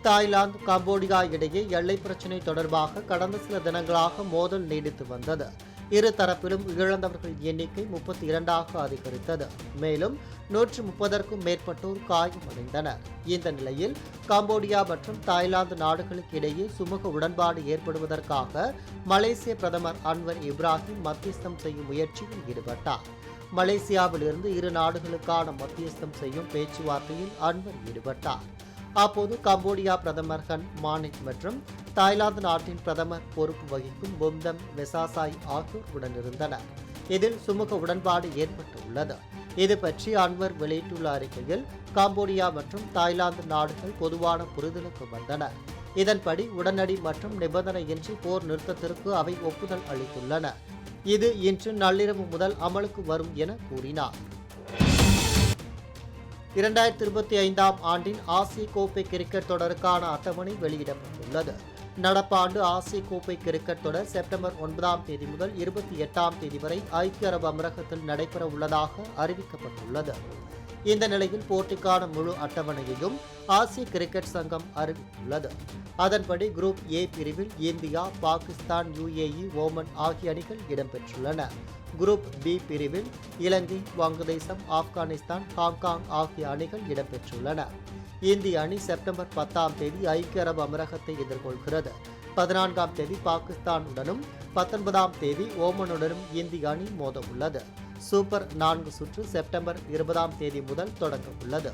Thailand, Cambodia இடையே எல்லை பிரச்சினை தொடர்பாக கடந்த சில தினங்களாக மோதல் நீடித்து வந்தது. இரு தரப்பிலும் இழந்தவர்கள் எண்ணிக்கை 32ஆக அதிகரித்தது. மேலும் 130க்கும் மேற்பட்டோர் காயமடைந்தனர். இந்த நிலையில் கம்போடியா மற்றும் தாய்லாந்து நாடுகளுக்கு இடையே சுமூக உடன்பாடு ஏற்படுவதற்காக மலேசிய பிரதமர் அன்வர் இப்ராஹிம் மத்தியஸ்தம் செய்யும் முயற்சியில் ஈடுபட்டார். மலேசியாவில் இருந்து இரு நாடுகளுக்கான மத்தியஸ்தம் செய்யும் பேச்சுவார்த்தையில் அன்வர் ஈடுபட்டார். அப்போது கம்போடியா பிரதமர் ஹன் மானிக் மற்றும் தாய்லாந்து நாட்டின் பிரதமர் பொறுப்பு வகிக்கும் பும்தம் வெசாசாய் ஆகியோர் உடனிருந்தனர். இதில் சுமூக உடன்பாடு ஏற்பட்டுள்ளது. இது பற்றி அன்வர் வெளியிட்டுள்ள அறிக்கையில் கம்போடியா மற்றும் தாய்லாந்து நாடுகள் பொதுவான புரிதலுக்கு வந்தன. இதன்படி உடனடி மற்றும் நிபந்தனையின்றி போர் நிறுத்தத்திற்கு அவை ஒப்புதல் அளித்துள்ளன. இது இன்று நள்ளிரவு முதல் அமலுக்கு வரும் என கூறினார். 2025ஆம் ஆண்டின் ஆசிய கோப்பை கிரிக்கெட் தொடருக்கான அட்டவணை வெளியிடப்பட்டுள்ளது. நடப்பாண்டு ஆசிய கோப்பை கிரிக்கெட் தொடர் செப்டம்பர் 9ஆம் தேதி முதல் 28ஆம் தேதி வரை ஐக்கிய அரபு அமீரகத்தில் நடைபெற உள்ளதாக அறிவிக்கப்பட்டுள்ளது. இந்த நிலையில் போட்டிக்கான முழு அட்டவணையையும் ஆசிய கிரிக்கெட் சங்கம் அறிவித்துள்ளது. அதன்படி குரூப் ஏ பிரிவில் இந்தியா, பாகிஸ்தான், UAE, ஓமன் ஆகிய அணிகள் இடம்பெற்றுள்ளன. குரூப் பி பிரிவில் இலங்கை, வங்கதேசம், ஆப்கானிஸ்தான், ஹாங்காங் ஆகிய அணிகள் இடம்பெற்றுள்ளன. இந்திய அணி செப்டம்பர் 10ஆம் தேதி ஐக்கிய அரபு அமீரகத்தை எதிர்கொள்கிறது. 14ஆம் தேதி பாகிஸ்தானுடனும் 19ஆம் தேதி ஓமனுடனும் இந்திய அணி மோத உள்ளது. சூப்பர் 4 சுற்று செப்டம்பர் 20ஆம் தேதி முதல் தொடங்க உள்ளது.